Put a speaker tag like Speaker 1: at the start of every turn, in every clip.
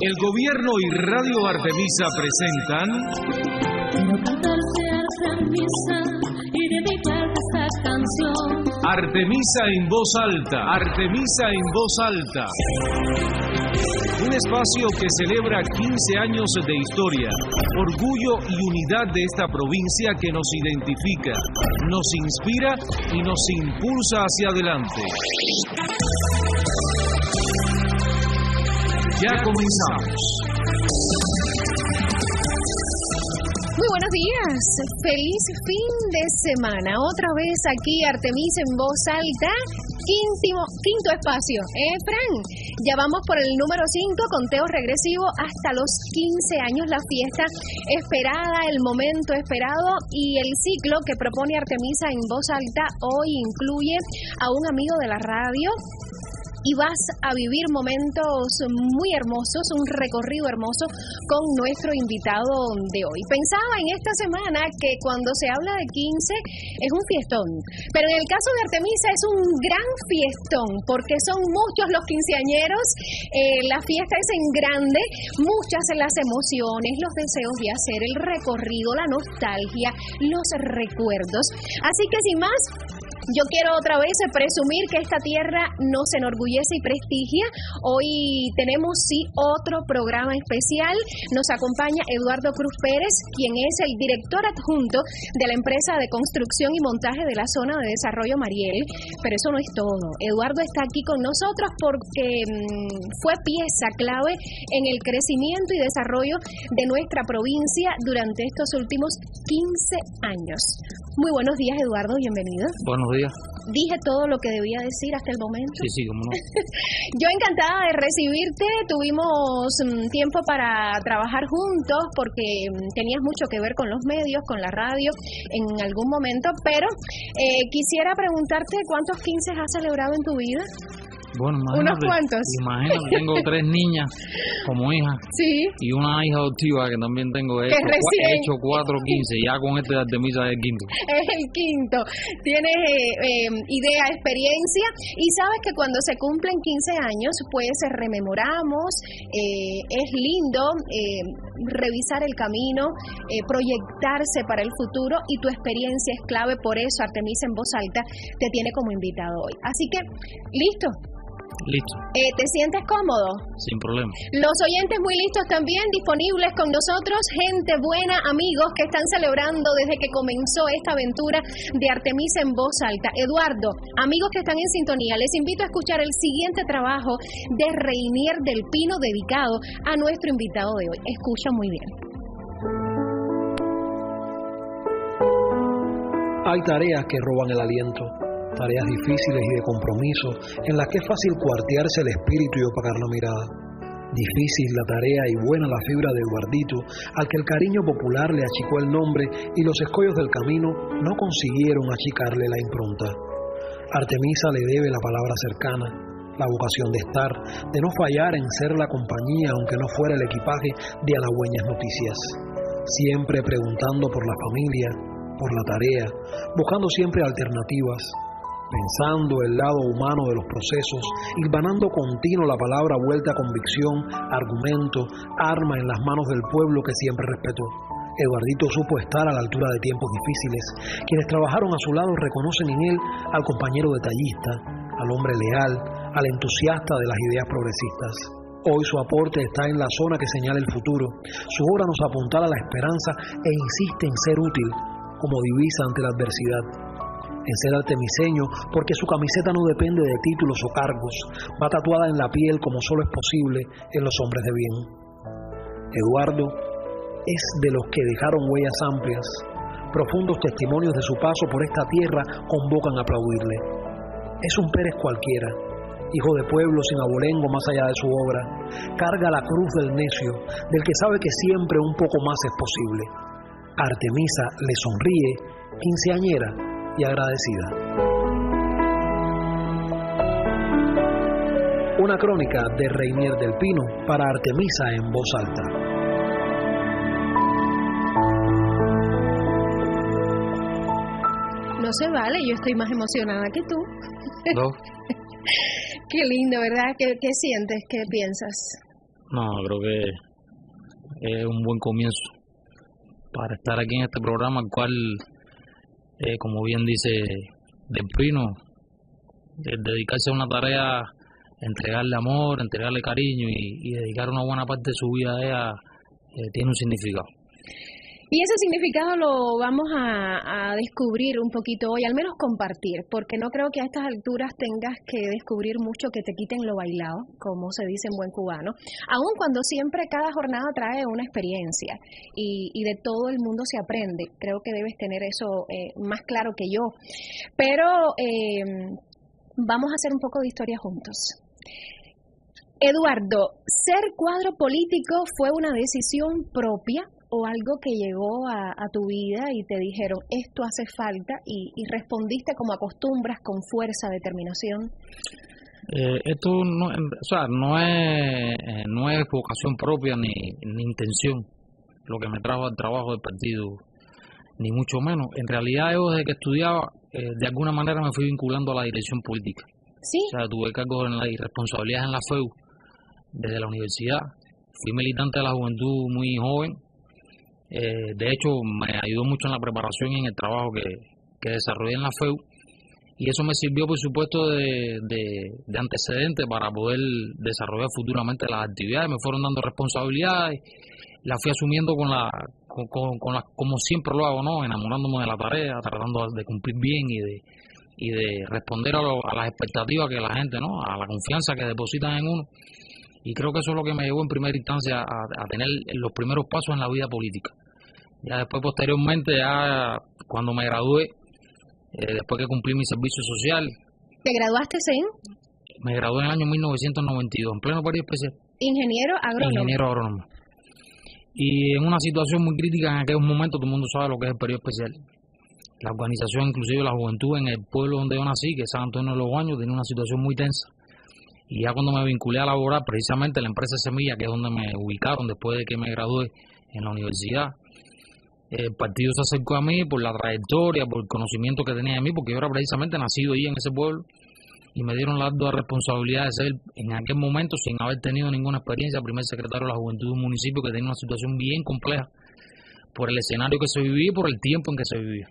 Speaker 1: El gobierno y Radio Artemisa presentan
Speaker 2: Quiero cantarte Artemisa y dedicarte esta canción.
Speaker 1: Artemisa en voz alta, Artemisa en voz alta. Un espacio que celebra 15 años de historia, orgullo y unidad de esta provincia que nos identifica, nos inspira y nos impulsa hacia adelante. Ya comenzamos.
Speaker 3: Muy buenos días, feliz fin de semana. Otra vez aquí Artemisa en voz alta, quinto espacio. Fran, ya vamos por el número 5, conteo regresivo hasta los 15 años, la fiesta esperada, el momento esperado y el ciclo que propone Artemisa en voz alta hoy incluye a un amigo de la radio. Y vas a vivir momentos muy hermosos, un recorrido hermoso con nuestro invitado de hoy. Pensaba en esta semana que cuando se habla de 15 es un fiestón, pero en el caso de Artemisa es un gran fiestón porque son muchos los quinceañeros, la fiesta es en grande, muchas las emociones, los deseos de hacer el recorrido, la nostalgia, los recuerdos. Así que sin más, yo quiero otra vez presumir que esta tierra nos enorgullece y prestigia. Hoy tenemos sí otro programa especial. Nos acompaña Eduardo Cruz Pérez, quien es el director adjunto de la empresa de construcción y montaje de la zona de desarrollo Mariel. Pero eso no es todo. Eduardo está aquí con nosotros porque fue pieza clave en el crecimiento y desarrollo de nuestra provincia durante estos últimos 15 años. Muy buenos días, Eduardo, bienvenido.
Speaker 4: Buenos días.
Speaker 3: Dije todo lo que debía decir hasta el momento.
Speaker 4: Sí, cómo no.
Speaker 3: Yo encantada de recibirte. Tuvimos tiempo para trabajar juntos porque tenías mucho que ver con los medios, con la radio en algún momento, pero quisiera preguntarte cuántos 15 has celebrado en tu vida.
Speaker 4: Bueno,
Speaker 3: ¿Unos cuantos?
Speaker 4: Imagínate, tengo 3 niñas como hijas.
Speaker 3: Sí.
Speaker 4: Y una hija adoptiva que también tengo. He hecho 4 15. Ya con este de Artemisa es el quinto.
Speaker 3: Es el quinto. Tienes idea, experiencia. Y sabes que cuando se cumplen 15 años, pues rememoramos. Es lindo revisar el camino, proyectarse para el futuro. Y tu experiencia es clave. Por eso Artemisa en voz alta te tiene como invitado hoy. Así que, listo.
Speaker 4: Listo.
Speaker 3: ¿Te sientes cómodo?
Speaker 4: Sin problema.
Speaker 3: Los oyentes muy listos también, disponibles con nosotros, gente buena, amigos que están celebrando desde que comenzó esta aventura de Artemisa en voz alta. Eduardo, amigos que están en sintonía, les invito a escuchar el siguiente trabajo de Reinier del Pino dedicado a nuestro invitado de hoy. Escucha muy bien.
Speaker 5: Hay tareas que roban el aliento, tareas difíciles y de compromiso en las que es fácil cuartearse el espíritu y opacar la mirada. Difícil la tarea y buena la fibra de Eduardito, al que el cariño popular le achicó el nombre y los escollos del camino no consiguieron achicarle la impronta. Artemisa le debe la palabra cercana, la vocación de estar, de no fallar en ser la compañía aunque no fuera el equipaje de halagüeñas noticias. Siempre preguntando por la familia, por la tarea, buscando siempre alternativas, pensando el lado humano de los procesos, hilvanando continuo la palabra vuelta a convicción, argumento, arma en las manos del pueblo que siempre respetó. Eduardito supo estar a la altura de tiempos difíciles. Quienes trabajaron a su lado reconocen en él al compañero detallista, al hombre leal, al entusiasta de las ideas progresistas. Hoy su aporte está en la zona que señala el futuro. Su obra nos apuntala la esperanza e insiste en ser útil como divisa ante la adversidad. En ser artemiseño, porque su camiseta no depende de títulos o cargos, va tatuada en la piel como solo es posible en los hombres de bien. Eduardo es de los que dejaron huellas amplias, profundos testimonios de su paso por esta tierra convocan a aplaudirle. Es un Pérez cualquiera, hijo de pueblo sin abolengo más allá de su obra, carga la cruz del necio, del que sabe que siempre un poco más es posible. Artemisa le sonríe, quinceañera y agradecida. Una crónica de Reinier del Pino para Artemisa en voz alta.
Speaker 3: No se vale, yo estoy más emocionada que tú.
Speaker 4: No.
Speaker 3: Qué lindo, ¿verdad? ¿Qué sientes? ¿Qué piensas?
Speaker 4: No, creo que es un buen comienzo para estar aquí en este programa, el cual, como bien dice Del Pino, dedicarse a una tarea, entregarle amor, entregarle cariño y dedicar una buena parte de su vida a ella, tiene un significado.
Speaker 3: Y ese significado lo vamos a descubrir un poquito hoy, al menos compartir, porque no creo que a estas alturas tengas que descubrir mucho que te quiten lo bailado, como se dice en buen cubano, aun cuando siempre cada jornada trae una experiencia y de todo el mundo se aprende. Creo que debes tener eso más claro que yo. Pero vamos a hacer un poco de historia juntos. Eduardo, ¿ser cuadro político fue una decisión propia o algo que llegó a tu vida y te dijeron esto hace falta y respondiste como acostumbras con fuerza, determinación?
Speaker 4: Esto no es vocación propia ni intención lo que me trajo al trabajo del partido, ni mucho menos. En realidad yo desde que estudiaba de alguna manera me fui vinculando a la dirección política.
Speaker 3: ¿Sí?
Speaker 4: O sea, tuve cargo en la responsabilidad en la FEU desde la universidad. Fui militante de la juventud muy joven. De hecho, me ayudó mucho en la preparación y en el trabajo que desarrollé en la FEU, y eso me sirvió, por supuesto, de antecedente para poder desarrollar futuramente las actividades. Me fueron dando responsabilidades, las fui asumiendo como siempre lo hago, ¿no? Enamorándome de la tarea, tratando de cumplir bien y de responder a las expectativas que la gente, ¿no? A la confianza que depositan en uno. Y creo que eso es lo que me llevó en primera instancia a tener los primeros pasos en la vida política. Ya después, posteriormente, ya cuando me gradué, después que cumplí mi servicio social.
Speaker 3: ¿Te graduaste en?
Speaker 4: Me gradué en el año 1992, en pleno periodo especial.
Speaker 3: ¿Ingeniero agrónomo?
Speaker 4: Ingeniero agrónomo. Y en una situación muy crítica en aquellos momentos, todo el mundo sabe lo que es el periodo especial. La organización, inclusive la juventud en el pueblo donde yo nací, que es San Antonio de los Baños, tenía una situación muy tensa. Y ya cuando me vinculé a laborar, precisamente en la empresa Semilla, que es donde me ubicaron después de que me gradué en la universidad, el partido se acercó a mí por la trayectoria, por el conocimiento que tenía de mí, porque yo era precisamente nacido ahí en ese pueblo, y me dieron la ardua responsabilidad de ser, en aquel momento, sin haber tenido ninguna experiencia, primer secretario de la juventud de un municipio que tenía una situación bien compleja, por el escenario que se vivía y por el tiempo en que se vivía.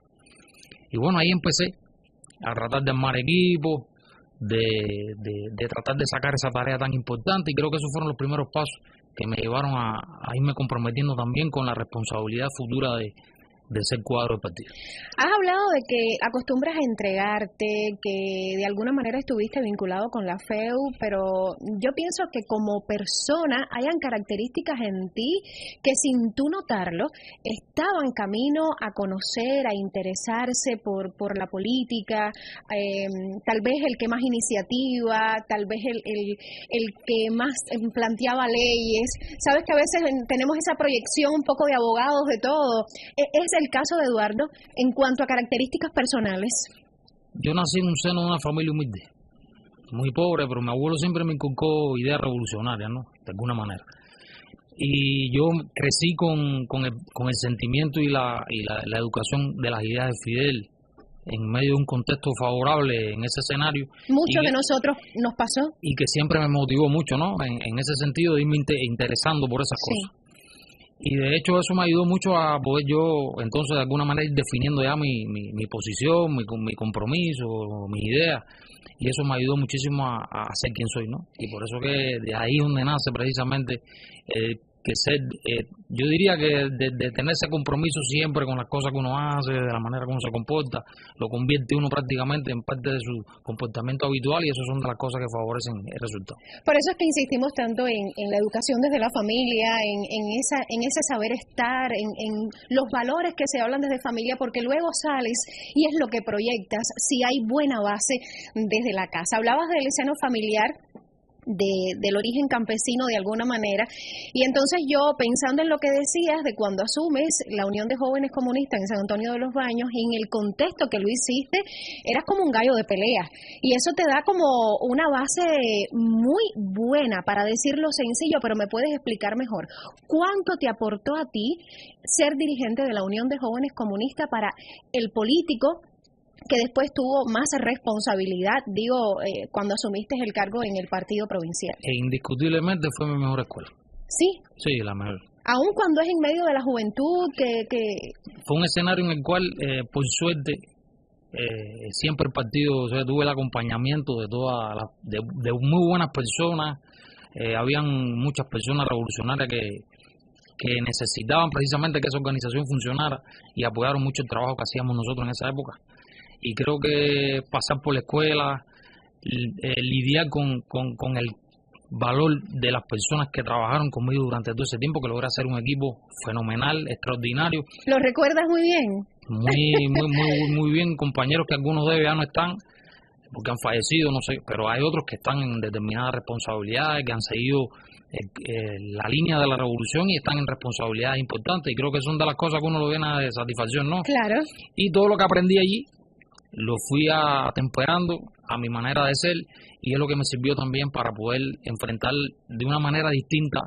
Speaker 4: Y bueno, ahí empecé a tratar de armar equipos, de tratar de sacar esa tarea tan importante, y creo que esos fueron los primeros pasos que me llevaron a irme comprometiendo también con la responsabilidad futura de ser cuadro del partido.
Speaker 3: Has hablado de que acostumbras a entregarte, que de alguna manera estuviste vinculado con la FEU, pero yo pienso que como persona hayan características en ti que sin tú notarlo estaban camino a conocer, a interesarse por la política, tal vez el que más iniciativa, tal vez el que más planteaba leyes. Sabes que a veces tenemos esa proyección un poco de abogados de todo. Es el caso de Eduardo en cuanto a características personales.
Speaker 4: Yo nací en un seno de una familia humilde, muy pobre, pero mi abuelo siempre me inculcó ideas revolucionarias, ¿no? De alguna manera. Y yo crecí con el sentimiento y la educación de las ideas de Fidel en medio de un contexto favorable en ese escenario.
Speaker 3: Muchos de nosotros nos pasó.
Speaker 4: Y que siempre me motivó mucho, ¿no? En ese sentido de irme interesando por esas cosas. Y de hecho eso me ayudó mucho a poder yo entonces de alguna manera ir definiendo ya mi posición, mi compromiso, mi idea, y eso me ayudó muchísimo a ser quien soy, ¿no? Y por eso que de ahí es donde nace precisamente que ser, yo diría que de tener ese compromiso siempre con las cosas que uno hace, de la manera como se comporta, lo convierte uno prácticamente en parte de su comportamiento habitual, y eso son de las cosas que favorecen el resultado.
Speaker 3: Por eso es que insistimos tanto en la educación desde la familia, en ese saber estar, en los valores que se hablan desde familia, porque luego sales y es lo que proyectas si hay buena base desde la casa. Hablabas del seno familiar, del origen campesino de alguna manera, y entonces yo pensando en lo que decías de cuando asumes la Unión de Jóvenes Comunistas en San Antonio de los Baños, y en el contexto que lo hiciste, eras como un gallo de pelea, y eso te da como una base muy buena, para decirlo sencillo, pero me puedes explicar mejor, ¿cuánto te aportó a ti ser dirigente de la Unión de Jóvenes Comunistas para el político que después tuvo más responsabilidad, cuando asumiste el cargo en el partido provincial?
Speaker 4: Indiscutiblemente fue mi mejor escuela.
Speaker 3: Sí.
Speaker 4: Sí, la mejor.
Speaker 3: Aun cuando es en medio de la juventud, que...
Speaker 4: Fue un escenario en el cual, por suerte, siempre el partido, o sea, tuve el acompañamiento de muy buenas personas. Habían muchas personas revolucionarias que necesitaban precisamente que esa organización funcionara y apoyaron mucho el trabajo que hacíamos nosotros en esa época. Y creo que pasar por la escuela, lidiar con el valor de las personas que trabajaron conmigo durante todo ese tiempo, que logré hacer un equipo fenomenal, extraordinario.
Speaker 3: ¿Lo recuerdas muy bien?
Speaker 4: Muy bien, compañeros que algunos de ellos ya no están, porque han fallecido, no sé, pero hay otros que están en determinadas responsabilidades, que han seguido la línea de la revolución y están en responsabilidades importantes, y creo que son de las cosas que uno lo llena de satisfacción, ¿no?
Speaker 3: Claro.
Speaker 4: Y todo lo que aprendí allí lo fui atemperando a mi manera de ser, y es lo que me sirvió también para poder enfrentar de una manera distinta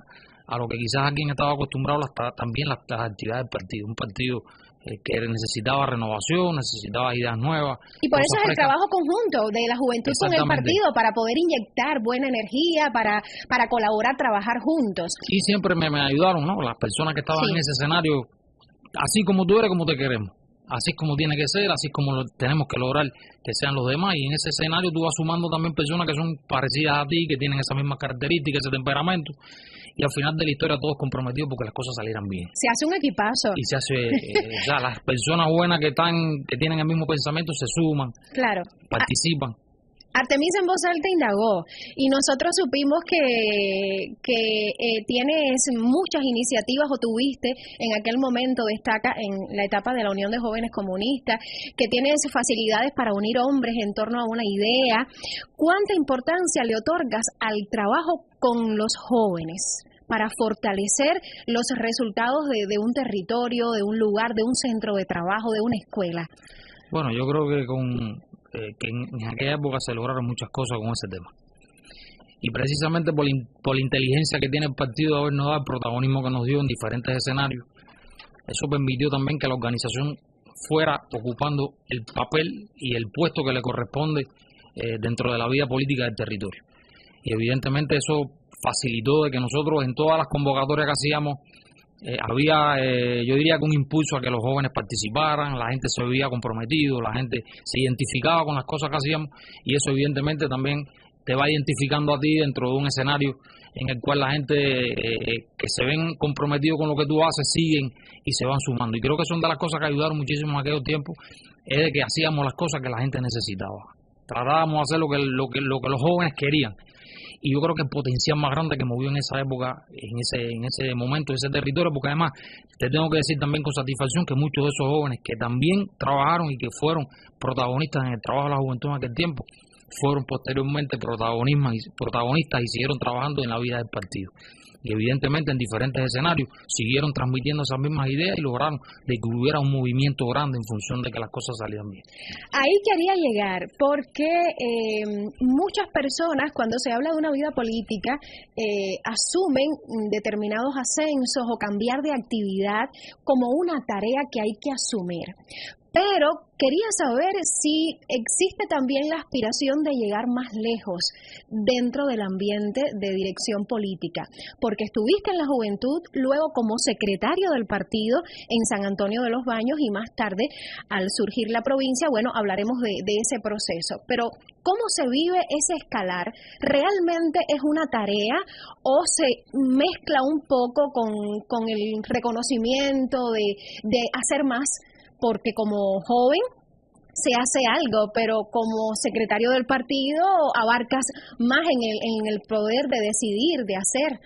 Speaker 4: a lo que quizás alguien estaba acostumbrado también las actividades del partido. Un partido que necesitaba renovación, necesitaba ideas nuevas.
Speaker 3: Y por eso es el trabajo conjunto de la juventud con el partido, para poder inyectar buena energía, para colaborar, trabajar juntos.
Speaker 4: Y siempre me ayudaron, ¿no? Las personas que estaban en ese escenario, así como tú eres, como te queremos. Así es como tiene que ser, así es como tenemos que lograr que sean los demás. Y en ese escenario tú vas sumando también personas que son parecidas a ti, que tienen esas mismas características, ese temperamento. Y al final de la historia todos comprometidos porque las cosas salieran bien.
Speaker 3: Se hace un equipazo.
Speaker 4: Y se hace, las personas buenas que tienen el mismo pensamiento se suman,
Speaker 3: claro,
Speaker 4: participan.
Speaker 3: Artemisa en Voz Alta indagó y nosotros supimos que tienes muchas iniciativas, o tuviste en aquel momento, destaca en la etapa de la Unión de Jóvenes Comunistas, que tienes facilidades para unir hombres en torno a una idea. ¿Cuánta importancia le otorgas al trabajo con los jóvenes para fortalecer los resultados de un territorio, de un lugar, de un centro de trabajo, de una escuela?
Speaker 4: Bueno, yo creo que que en aquella época se lograron muchas cosas con ese tema. Y precisamente por la inteligencia que tiene el partido de habernos dado el protagonismo que nos dio en diferentes escenarios, eso permitió también que la organización fuera ocupando el papel y el puesto que le corresponde dentro de la vida política del territorio. Y evidentemente eso facilitó de que nosotros en todas las convocatorias que hacíamos había, yo diría que un impulso a que los jóvenes participaran, la gente se veía comprometido, la gente se identificaba con las cosas que hacíamos, y eso evidentemente también te va identificando a ti dentro de un escenario en el cual la gente que se ven comprometidos con lo que tú haces siguen y se van sumando. Y creo que son de las cosas que ayudaron muchísimo en aquellos tiempos, es de que hacíamos las cosas que la gente necesitaba. Tratábamos de hacer lo que los jóvenes querían. Y yo creo que el potencial más grande que movió en esa época, en ese momento, ese territorio, porque además te tengo que decir también con satisfacción que muchos de esos jóvenes que también trabajaron y que fueron protagonistas en el trabajo de la juventud en aquel tiempo, fueron posteriormente protagonistas y siguieron trabajando en la vida del partido. Y evidentemente en diferentes escenarios siguieron transmitiendo esas mismas ideas y lograron de que hubiera un movimiento grande en función de que las cosas salieran bien.
Speaker 3: Ahí quería llegar, porque muchas personas cuando se habla de una vida política asumen determinados ascensos o cambiar de actividad como una tarea que hay que asumir. Pero quería saber si existe también la aspiración de llegar más lejos dentro del ambiente de dirección política, porque estuviste en la juventud, luego como secretario del partido en San Antonio de los Baños y más tarde al surgir la provincia. Bueno, hablaremos de ese proceso, pero ¿cómo se vive ese escalar? ¿Realmente es una tarea o se mezcla un poco con el reconocimiento de hacer más? Porque como joven se hace algo, pero como secretario del partido abarcas más en el poder de decidir, de hacer.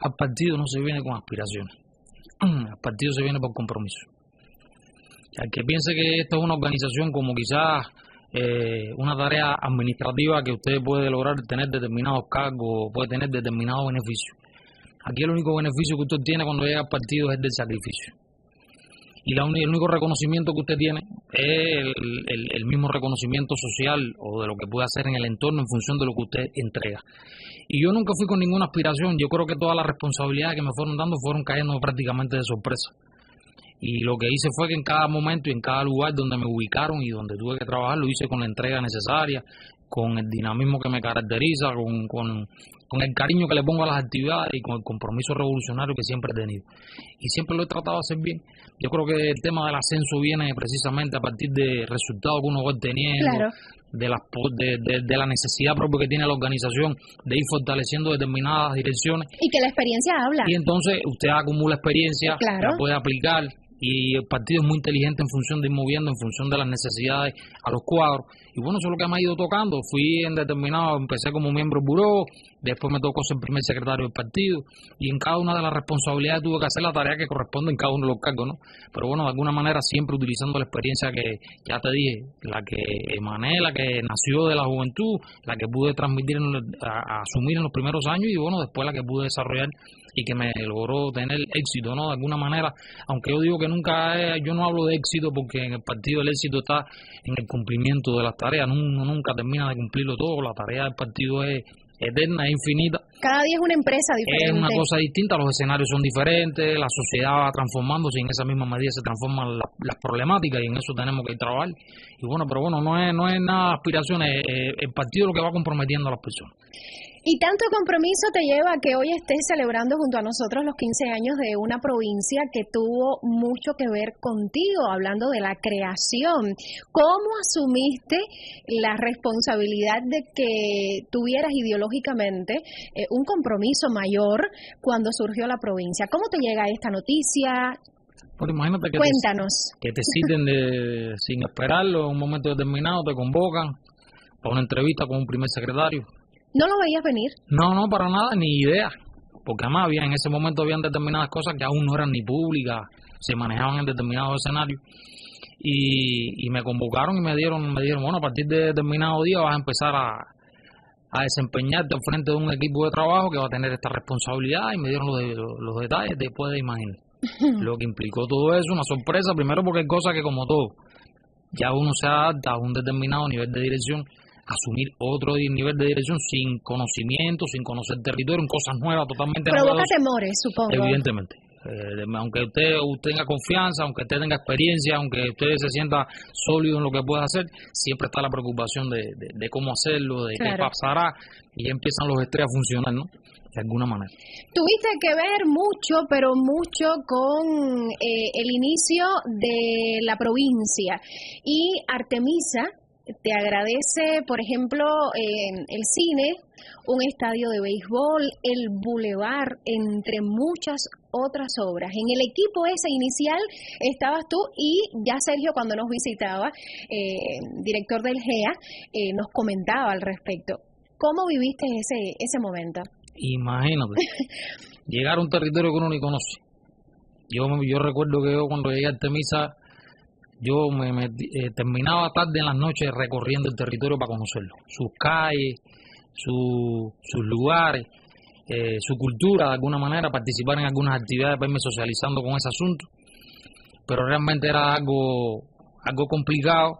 Speaker 4: Al partido no se viene con aspiraciones, al partido se viene por compromiso. Al que piense que esto es una organización como quizás una tarea administrativa que usted puede lograr tener determinados cargos, puede tener determinados beneficios. Aquí el único beneficio que usted tiene cuando llega al partido es del sacrificio. Y el único reconocimiento que usted tiene es el mismo reconocimiento social o de lo que puede hacer en el entorno en función de lo que usted entrega. Y yo nunca fui con ninguna aspiración. Yo creo que todas las responsabilidades que me fueron dando fueron cayendo prácticamente de sorpresa. Y lo que hice fue que en cada momento y en cada lugar donde me ubicaron y donde tuve que trabajar, lo hice con la entrega necesaria, con el dinamismo que me caracteriza, con con el cariño que le pongo a las actividades y con el compromiso revolucionario que siempre he tenido. Y siempre lo he tratado de hacer bien. Yo creo que el tema del ascenso viene precisamente a partir de resultados que uno va obteniendo,
Speaker 3: claro,
Speaker 4: de la necesidad propia que tiene la organización de ir fortaleciendo determinadas direcciones.
Speaker 3: Y que la experiencia habla.
Speaker 4: Y entonces usted acumula experiencia,
Speaker 3: claro,
Speaker 4: la puede aplicar. Y el partido es muy inteligente en función de ir moviendo, en función de las necesidades a los cuadros. Y bueno, eso es lo que me ha ido tocando. Fui en determinado, empecé como miembro del buró, después me tocó ser primer secretario del partido, y en cada una de las responsabilidades tuve que hacer la tarea que corresponde en cada uno de los cargos, ¿no? Pero bueno, de alguna manera siempre utilizando la experiencia que ya te dije, la que emané, la que nació de la juventud, la que pude transmitir, a asumir en los primeros años, y bueno, después la que pude desarrollar y que me logró tener éxito, ¿no? De alguna manera, aunque yo digo que yo no hablo de éxito porque en el partido el éxito está en el cumplimiento de las tareas, uno nunca termina de cumplirlo todo, la tarea del partido es eterna, es infinita.
Speaker 3: Cada día es una empresa diferente.
Speaker 4: Es una cosa distinta, los escenarios son diferentes, la sociedad va transformándose y en esa misma medida se transforman las problemáticas y en eso tenemos que trabajar. Y bueno, pero bueno, no es nada aspiraciones, el partido es lo que va comprometiendo a las personas.
Speaker 3: Y tanto compromiso te lleva a que hoy estés celebrando junto a nosotros los 15 años de una provincia que tuvo mucho que ver contigo, hablando de la creación. ¿Cómo asumiste la responsabilidad de que tuvieras ideológicamente un compromiso mayor cuando surgió la provincia? ¿Cómo te llega esta noticia?
Speaker 4: Pues imagínate que
Speaker 3: cuéntanos.
Speaker 4: Que te citen sin esperarlo, en un momento determinado te convocan para una entrevista con un primer secretario.
Speaker 3: ¿No lo veías venir?
Speaker 4: No, para nada, ni idea, porque además en ese momento habían determinadas cosas que aún no eran ni públicas, se manejaban en determinados escenarios, y me convocaron y me dieron, bueno, a partir de determinado día vas a empezar a desempeñarte al frente de un equipo de trabajo que va a tener esta responsabilidad, y me dieron los detalles, te puedes imaginar. Lo que implicó todo eso, una sorpresa, primero porque hay cosas que, como todo, ya uno se adapta a un determinado nivel de dirección, asumir otro nivel de dirección sin conocimiento, sin conocer territorio, en cosas nuevas, totalmente nuevas.
Speaker 3: Provoca temores, supongo.
Speaker 4: Evidentemente. Aunque usted tenga confianza, aunque usted tenga experiencia, aunque usted se sienta sólido en lo que puede hacer, siempre está la preocupación de cómo hacerlo, de qué pasará, y empiezan los estrés a funcionar, ¿no? De alguna manera.
Speaker 3: Tuviste que ver mucho, pero mucho con el inicio de la provincia, y Artemisa te agradece, por ejemplo, el cine, un estadio de béisbol, el bulevar, entre muchas otras obras. En el equipo ese inicial estabas tú, y ya Sergio, cuando nos visitaba, director del GEA, nos comentaba al respecto. ¿Cómo viviste ese momento?
Speaker 4: Imagínate, llegar a un territorio que uno ni conoce. Yo recuerdo que cuando llegué a Artemisa, yo me terminaba tarde en las noches recorriendo el territorio para conocerlo, sus calles, sus lugares, su cultura, de alguna manera, participar en algunas actividades para irme socializando con ese asunto. Pero realmente era algo complicado,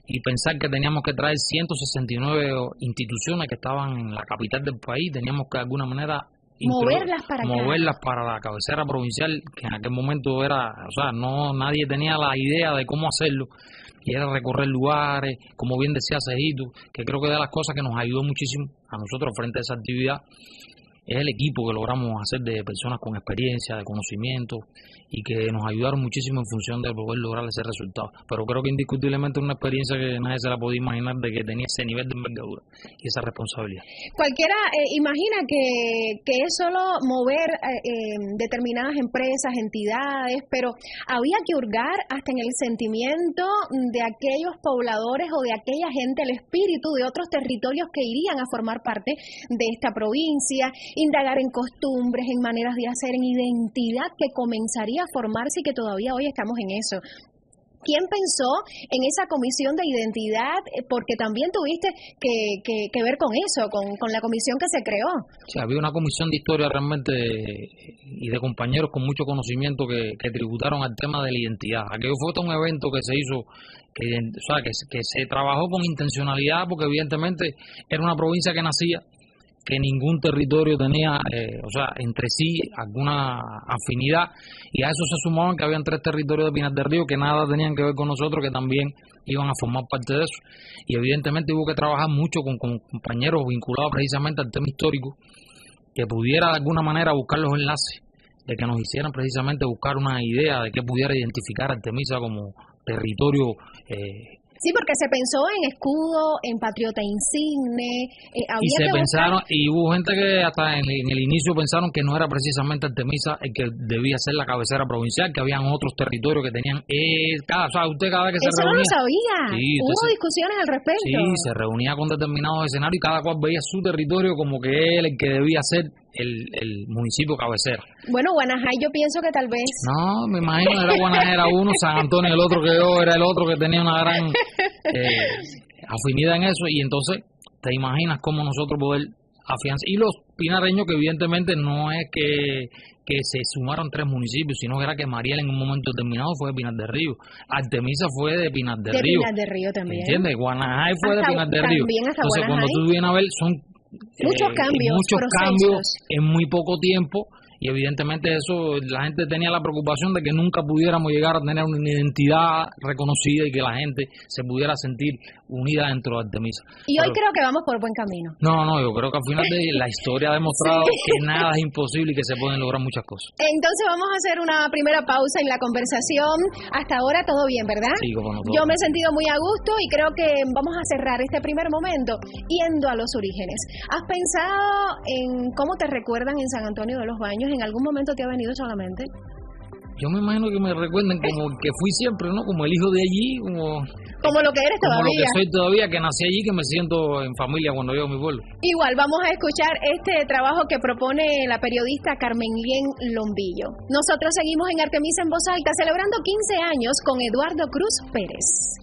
Speaker 4: y pensar que teníamos que traer 169 instituciones que estaban en la capital del país, teníamos que de alguna manera
Speaker 3: moverlas
Speaker 4: para la cabecera provincial, que en aquel momento nadie tenía la idea de cómo hacerlo, y era recorrer lugares, como bien decía Cejito, que creo que de las cosas que nos ayudó muchísimo a nosotros frente a esa actividad es el equipo que logramos hacer de personas con experiencia, de conocimiento, y que nos ayudaron muchísimo en función de poder lograr ese resultado. Pero creo que indiscutiblemente es una experiencia que nadie se la podía imaginar, de que tenía ese nivel de envergadura y esa responsabilidad.
Speaker 3: Cualquiera imagina que es solo mover determinadas empresas, entidades, pero había que hurgar hasta en el sentimiento de aquellos pobladores o de aquella gente, el espíritu de otros territorios que irían a formar parte de esta provincia, indagar en costumbres, en maneras de hacer, en identidad que comenzaría a formarse, y que todavía hoy estamos en eso. ¿Quién pensó en esa comisión de identidad? Porque también tuviste que ver con eso, con la comisión que se creó.
Speaker 4: Sí, había una comisión de historia realmente, y de compañeros con mucho conocimiento que tributaron al tema de la identidad. Aquello fue todo un evento que se hizo, que se trabajó con intencionalidad, porque evidentemente era una provincia que nacía, que ningún territorio tenía entre sí alguna afinidad, y a eso se sumaban que habían 3 territorios de Pinar del Río que nada tenían que ver con nosotros, que también iban a formar parte de eso, y evidentemente hubo que trabajar mucho con compañeros vinculados precisamente al tema histórico, que pudiera de alguna manera buscar los enlaces, de que nos hicieran precisamente buscar una idea de que pudiera identificar a Artemisa como territorio.
Speaker 3: Sí, porque se pensó en escudo, en patriota insigne.
Speaker 4: Y hubo gente que hasta en el inicio pensaron que no era precisamente Artemisa el que debía ser la cabecera provincial, que habían otros territorios que tenían. Usted cada vez que se reunía.
Speaker 3: Eso no lo sabía.
Speaker 4: Sí,
Speaker 3: hubo discusiones al respecto.
Speaker 4: Sí, se reunía con determinados escenarios y cada cual veía su territorio como que él el que debía ser el municipio cabecera.
Speaker 3: Bueno, Guanajay yo pienso que tal vez...
Speaker 4: No, me imagino era Guanajay era uno, San Antonio el otro que yo era el otro que tenía una gran afinidad en eso, y entonces te imaginas cómo nosotros poder afianzar. Y los pinareños, que evidentemente no es que se sumaron 3 municipios, sino que era que Mariel en un momento determinado fue de Pinar del Río, Artemisa fue de Pinar del Río.
Speaker 3: De Pinar del Río también.
Speaker 4: ¿Entiendes? Guanajay fue de Pinar del Río. Entonces cuando tú vienes a ver son
Speaker 3: muchos
Speaker 4: cambios en muy poco tiempo, y evidentemente eso, la gente tenía la preocupación de que nunca pudiéramos llegar a tener una identidad reconocida y que la gente se pudiera sentir unida dentro de Artemisa.
Speaker 3: Y hoy creo que vamos por buen camino.
Speaker 4: No, yo creo que al final de la historia ha demostrado que nada es imposible y que se pueden lograr muchas cosas.
Speaker 3: Entonces vamos a hacer una primera pausa en la conversación. Hasta ahora todo bien, ¿verdad?
Speaker 4: Sí, como no,
Speaker 3: Yo me he sentido muy a gusto y creo que vamos a cerrar este primer momento yendo a los orígenes. ¿Has pensado en cómo te recuerdan en San Antonio de los Baños? ¿En algún momento te ha venido solamente?
Speaker 4: Yo me imagino que me recuerden como que fui siempre, ¿no? Como el hijo de allí,
Speaker 3: como lo que eres todavía.
Speaker 4: Como lo que soy todavía, que nací allí, que me siento en familia cuando llego a mi pueblo.
Speaker 3: Igual, vamos a escuchar este trabajo que propone la periodista Carmen Lien Lombillo. Nosotros seguimos en Artemisa en Voz Alta, celebrando 15 años con Eduardo Cruz Pérez.